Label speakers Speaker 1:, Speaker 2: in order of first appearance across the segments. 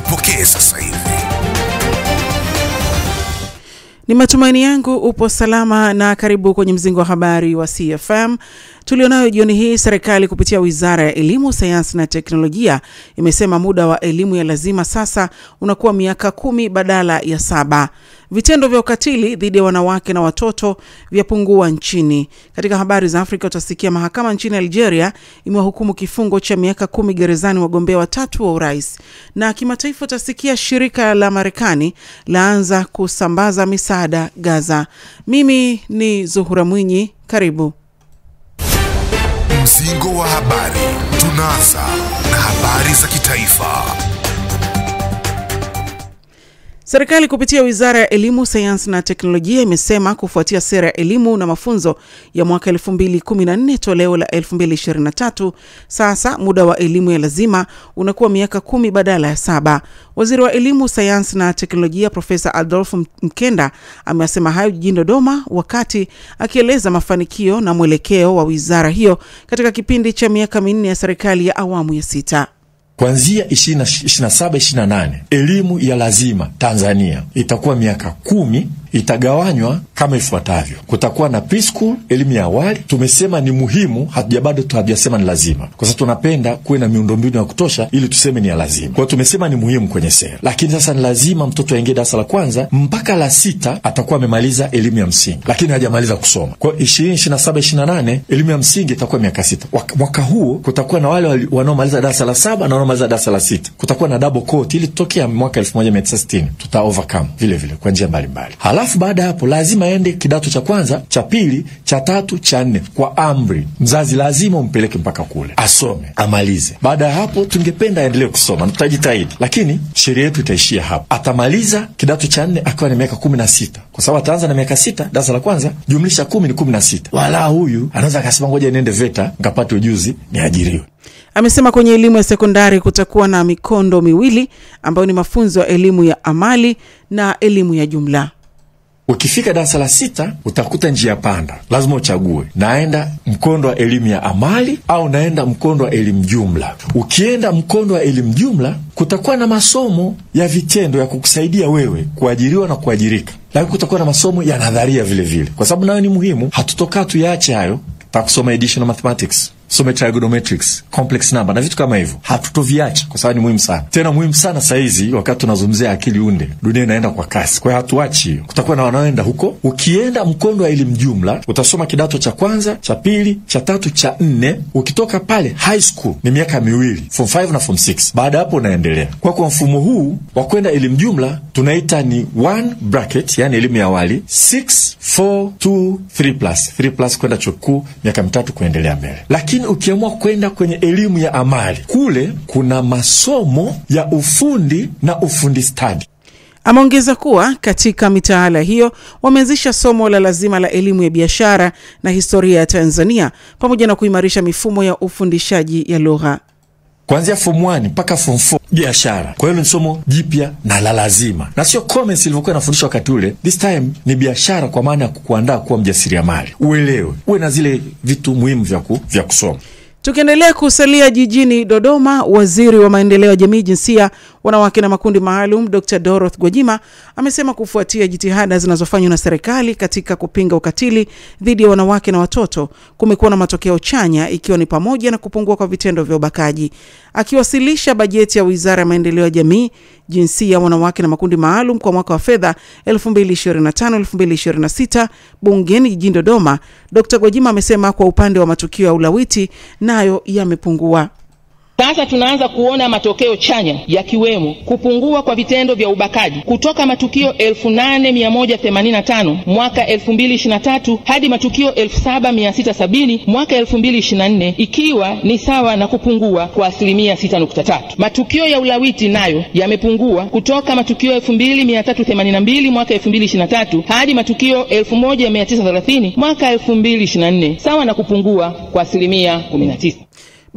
Speaker 1: Ipokee sasa hivi.
Speaker 2: Ni matumaini yangu upo salama na karibu kwenye mzingo wa habari wa CFM. Tulionayo jioni hii, serikali kupitia Wizara ya Elimu, Sayansi na Teknolojia imesema muda wa elimu ya lazima sasa unakuwa miaka 10 badala ya 7. Vitendo vya ukatili dhidi ya wanawake na watoto vyapungua nchini. Katika habari za Afrika utasikia mahakama nchini Algeria imewahukumu kifungo cha miaka 10 gerezani wagombea 3 wa urais. Na kimataifa utasikia shirika la Marekani laanza kusambaza misaada Gaza. Mimi ni Zuhura Mwinyi, karibu.
Speaker 1: Mzingo wa habari. Tunaanza na habari za kitaifa.
Speaker 2: Serikali kupitia Wizara ya Elimu, Sayansi na Teknolojia imesema kufuatia sera ya elimu na mafunzo ya mwaka 2014 toleo la 2023, sasa muda wa elimu ya lazima unakuwa miaka 10 badala ya 7. Waziri wa Elimu, Sayansi na Teknolojia Profesa Adolfo Mkenda amesema hayo jijini Dodoma wakati akieleza mafanikio na mwelekeo wa wizara hiyo katika kipindi cha miaka 4 ya serikali ya awamu ya 6.
Speaker 3: Kuanzia 27-28 elimu ya lazima Tanzania itakuwa miaka 10, itagawanywa kama ifuatavyo. Kutakuwa na preschool, elimu ya awali. Tumesema ni muhimu, hatujasema ni lazima, kwa sababu tunapenda kuwe na miundombinu ya kutosha ili tuseme ni ya lazima. Kwa hiyo tumesema ni muhimu kwenye sera, lakini sasa ni lazima mtoto aingie darasa la kwanza mpaka la 6 atakuwa amemaliza elimu ya msingi, lakini hajamaliza kusoma. Kwa 27-28 elimu ya msingi itakuwa miaka 6. Mwaka huu kutakuwa na wale wanaomaliza darasa la 7 na wanaomaliza darasa la 6. Kutakuwa na double quote ili tutokea mwaka 1960 tuta overcome vile vile kwa njia mbalimbali. Halafu baada hapo lazima aende kidato cha kwanza, cha pili, cha tatu, cha 4 kwa amri. Mzazi lazima umpeleke mpaka kule asome, amalize. Baada hapo tungependa aendelee kusoma, tutajitahidi, lakini sheria yetu itaishia hapo. Atamaliza kidato cha 4 akiwa na miaka 16, kwa sababu ataanza na miaka 6 darasa la kwanza, jumlisha 10 ni 16. Wala huyu anaweza akasema ngoja niende VETA nikapate ujuzi niajiriwe.
Speaker 2: Amesema kwenye elimu ya sekondari kutakuwa na mikondo miwili ambayo ni mafunzo ya elimu ya amali na elimu ya jumla.
Speaker 3: Ukifika darasa la 6 utakuta njia panda, lazima uchague, naenda mkondo wa elimu ya amali au naenda mkondo wa elimu jumla. Ukienda mkondo wa elimu jumla kutakuwa na masomo ya vitendo ya kukusaidia wewe kuajiriwa na kuajirika, lakini kutakuwa na masomo ya nadharia vile vile, kwa sababu nayo ni muhimu. Hatutoka tuyaache hayo. Takusoma additional mathematics, some trigonometrics, complex number na vitu kama hivyo, hatutoviacha kwa sababu ni muhimu sana. Tena muhimu sana saa hizi wakati tunazungumzia akili unde, dunia inaenda kwa kasi. Kwa hiyo hatuachi hiyo. Kutakuwa na wanaoenda huko. Ukienda mkondo wa elimu jumla utasoma kidato cha kwanza, cha pili, cha tatu, cha 4. Ukitoka pale high school ni miaka 2, form 5 na form 6. Baada hapo unaendelea. Kwa mfumo huu wa kwenda elimu jumla tunaita ni 1 bracket, yani elimu ya awali, 6 4 2 3 plus kwenda chuo kikuu miaka 3 kuendelea mbele. Lakini ukiamua kwenda kwenye elimu ya amali, kule kuna masomo ya ufundi na ufundi stadi.
Speaker 2: Ameongeza kuwa katika mitaala hiyo wameanzisha somo la lazima la elimu ya biashara na historia ya Tanzania pamoja na kuimarisha mifumo ya ufundishaji ya lugha.
Speaker 3: Kuanzia form 1 mpaka form 4 biashara. Kwa hiyo ni somo jipya na la lazima. Na sio comments ilivyokuwa inafundishwa wakati ule. This time ni biashara kwa maana ya kukuandaa kuwa mjasiriamali. Uelewe, uwe na zile vitu muhimu vya kusoma.
Speaker 2: Tukiendelea kusalia jijini Dodoma, waziri wa maendeleo ya jamii, jinsia, wanawake na makundi maalum Dr. Dorothy Gwajima amesema kufuatia jitihada zinazofanywa na serikali katika kupinga ukatili dhidi ya wanawake na watoto, kumekuwa na matokeo chanya ikiwa ni pamoja na kupungua kwa vitendo vya ubakaji. Akiwasilisha bajeti ya Wizara ya Maendeleo ya Jamii, Jinsia, Wanawake na Makundi Maalum kwa mwaka wa fedha 2025-2026 bungeni jijini Dodoma, Dr. Gwajima amesema kwa upande wa matukio ya ulawiti nayo yamepungua.
Speaker 4: Sasa tunaanza kuona matokeo chanya yakiwemo kupungua kwa vitendo vya ubakaji kutoka matukio 8185 mwaka 2023 hadi matukio 7670 mwaka 2024, ikiwa ni sawa na kupungua kwa 6.3%. Matukio ya ulawiti nayo yamepungua kutoka matukio 2382 mwaka 2023 hadi matukio 1930 mwaka 2024, sawa na kupungua kwa 19%.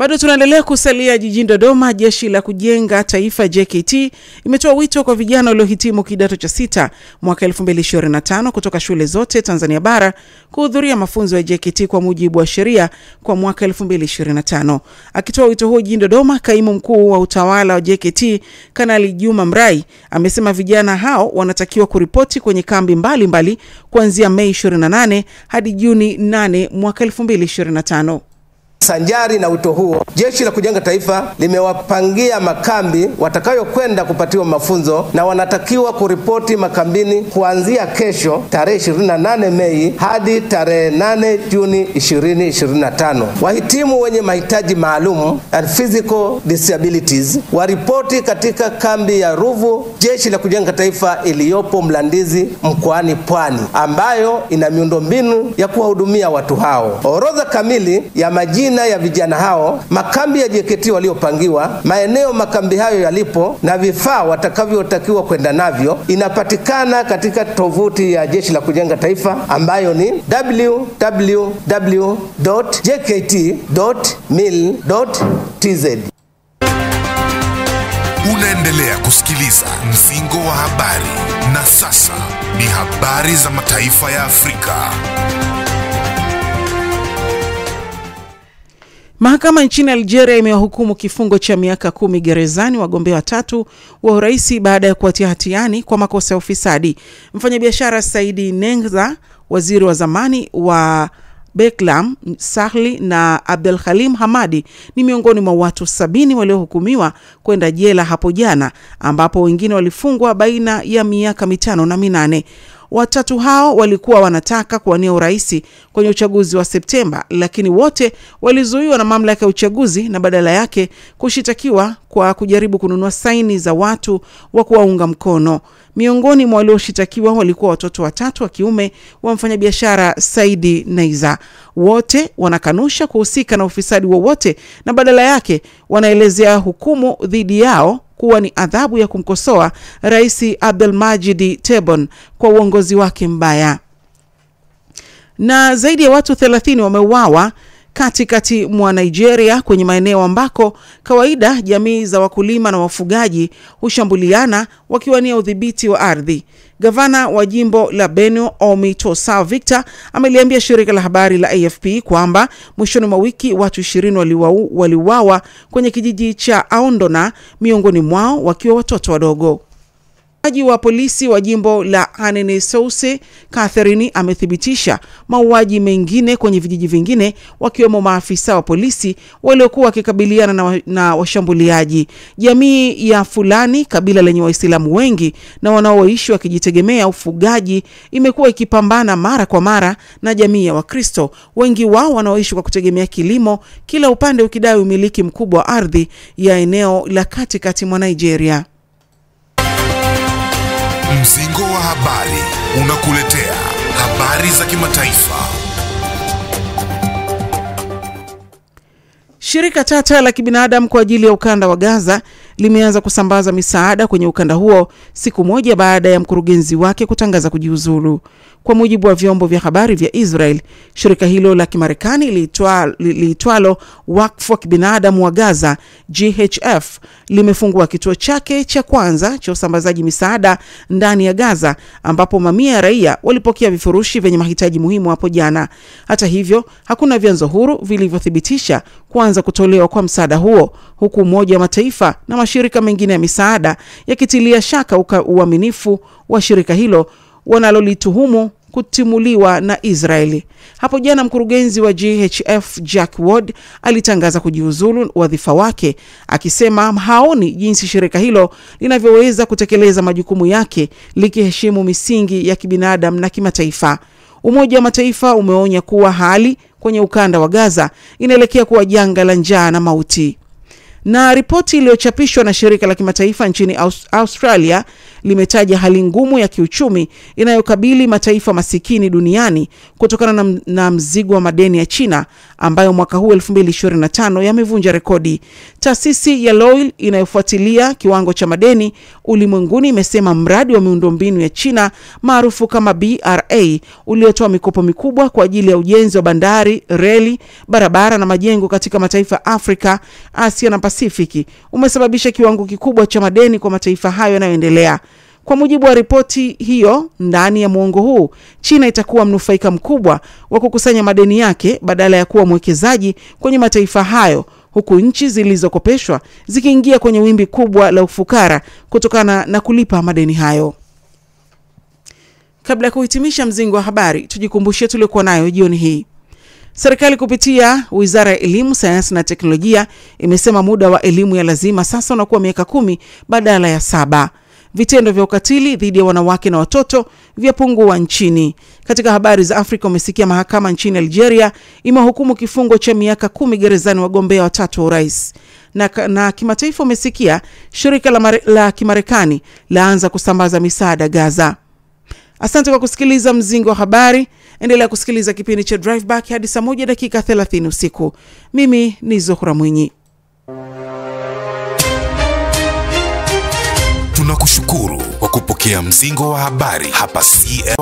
Speaker 2: Bado tunaendelea kusalia jijini Dodoma. Jeshi la Kujenga Taifa JKT imetoa wito kwa vijana waliohitimu kidato cha 6 mwaka 2025 kutoka shule zote Tanzania bara kuhudhuria mafunzo ya JKT kwa mujibu wa sheria kwa mwaka 2025. Akitoa wito huo jijini Dodoma, kaimu mkuu wa utawala wa JKT Kanali Juma Mrai amesema vijana hao wanatakiwa kuripoti kwenye kambi mbalimbali kuanzia Mei 28 hadi Juni 8 mwaka 2025.
Speaker 5: Sanjari na wito huo, Jeshi la Kujenga Taifa limewapangia makambi watakayokwenda kupatiwa mafunzo na wanatakiwa kuripoti makambini kuanzia kesho tarehe 28 Mei hadi tarehe 8 Juni 2025. Wahitimu wenye mahitaji maalum and physical disabilities waripoti katika kambi ya Ruvu Jeshi la Kujenga Taifa iliyopo Mlandizi mkoani Pwani, ambayo ina miundombinu ya kuwahudumia watu hao. Orodha kamili ya majina ya vijana hao, makambi ya JKT waliopangiwa, maeneo makambi hayo yalipo na vifaa watakavyotakiwa kwenda navyo inapatikana katika tovuti ya Jeshi la Kujenga Taifa ambayo ni www.jkt.mil.tz.
Speaker 1: Unaendelea kusikiliza Mzingo wa Habari, na sasa ni habari za mataifa ya Afrika.
Speaker 2: Mahakama nchini Algeria imewahukumu kifungo cha miaka 10 gerezani wagombea 3 wa urais baada ya kuwatia hatiani kwa makosa ya ufisadi. Mfanyabiashara Saidi Nengza, waziri wa zamani wa Beklam Sahli na Abdel Halim Hamadi ni miongoni mwa watu 70 waliohukumiwa kwenda jela hapo jana, ambapo wengine walifungwa baina ya miaka 5 na 8. Watatu hao walikuwa wanataka kuwania urais kwenye uchaguzi wa Septemba, lakini wote walizuiwa na mamlaka ya uchaguzi na badala yake kushitakiwa kwa kujaribu kununua saini za watu wa kuwaunga mkono. Miongoni mwa walioshitakiwa walikuwa watoto 3 wa kiume wa mfanyabiashara Saidi Neiza. Wote wanakanusha kuhusika na ufisadi wowote na badala yake wanaelezea hukumu dhidi yao kuwa ni adhabu ya kumkosoa Rais Abdelmajid Tebboune kwa uongozi wake mbaya. Na zaidi ya watu 30 wameuawa katikati mwa Nigeria kwenye maeneo ambako kawaida jamii za wakulima na wafugaji hushambuliana wakiwania udhibiti wa ardhi. Gavana wa jimbo la Benue Omitosa Victor ameliambia shirika la habari la AFP kwamba mwishoni mwa wiki watu 20 waliuawa kwenye kijiji cha Aondona, miongoni mwao wakiwa watoto wadogo. Msemaji wa polisi wa jimbo la Anene-Souse Catherine amethibitisha mauaji mengine kwenye vijiji vingine, wakiwemo maafisa wa polisi waliokuwa wakikabiliana na washambuliaji. Jamii ya Fulani, kabila lenye Waislamu wengi na wanaoishi wakijitegemea ufugaji, imekuwa ikipambana mara kwa mara na jamii ya Wakristo, wengi wao wanaoishi kwa kutegemea kilimo, kila upande ukidai umiliki mkubwa wa ardhi ya eneo la katikati mwa Nigeria.
Speaker 1: Mzingo wa Habari unakuletea habari za kimataifa.
Speaker 2: Shirika tata la kibinadamu kwa ajili ya ukanda wa Gaza limeanza kusambaza misaada kwenye ukanda huo siku moja baada ya mkurugenzi wake kutangaza kujiuzulu. Kwa mujibu wa vyombo vya habari vya Israel, shirika hilo la Kimarekani liitwalo Wakfu wa Kibinadamu wa Gaza GHF limefungua kituo chake cha kwanza cha usambazaji misaada ndani ya Gaza, ambapo mamia ya raia walipokea vifurushi vyenye mahitaji muhimu hapo jana. Hata hivyo, hakuna vyanzo huru vilivyothibitisha kuanza kutolewa kwa msaada huo, huku Umoja wa Mataifa na mashirika mengine ya misaada yakitilia shaka uaminifu wa shirika hilo wanalolituhumu kutimuliwa na Israeli. Hapo jana mkurugenzi wa GHF Jack Ward alitangaza kujiuzulu wadhifa wake, akisema haoni jinsi shirika hilo linavyoweza kutekeleza majukumu yake likiheshimu misingi ya kibinadamu na kimataifa. Umoja wa Mataifa umeonya kuwa hali kwenye ukanda wa Gaza inaelekea kuwa janga la njaa na mauti. Na ripoti iliyochapishwa na shirika la kimataifa nchini Australia limetaja hali ngumu ya kiuchumi inayokabili mataifa masikini duniani kutokana na mzigo wa madeni ya China ambayo mwaka huu 2025 yamevunja rekodi. Taasisi ya Loil inayofuatilia kiwango cha madeni ulimwenguni imesema mradi wa miundombinu ya China maarufu kama BRA uliotoa mikopo mikubwa kwa ajili ya ujenzi wa bandari, reli, barabara na majengo katika mataifa ya Afrika, Asia na Pasifiki umesababisha kiwango kikubwa cha madeni kwa mataifa hayo yanayoendelea. Kwa mujibu wa ripoti hiyo, ndani ya muongo huu, China itakuwa mnufaika mkubwa wa kukusanya madeni yake badala ya kuwa mwekezaji kwenye mataifa hayo, huku nchi zilizokopeshwa zikiingia kwenye wimbi kubwa la ufukara kutokana na kulipa madeni hayo. Kabla ya kuhitimisha mzingo wa habari, tujikumbushe tuliokuwa nayo jioni hii. Serikali kupitia Wizara ya Elimu, Sayansi na Teknolojia imesema muda wa elimu ya lazima sasa unakuwa miaka 10 badala ya 7. Vitendo vya ukatili dhidi ya wanawake na watoto vyapungua nchini. Katika habari za Afrika, umesikia mahakama nchini Algeria imehukumu kifungo cha miaka 10 gerezani wagombea 3 wa urais. Na kimataifa umesikia shirika la Kimarekani laanza kusambaza misaada Gaza. Asante kwa kusikiliza mzingo wa habari. Endelea kusikiliza kipindi cha Drive Back hadi saa 1:30 usiku. Mimi ni Zohra Mwinyi.
Speaker 1: Tunakushukuru kwa kupokea mzingo wa habari hapa CF.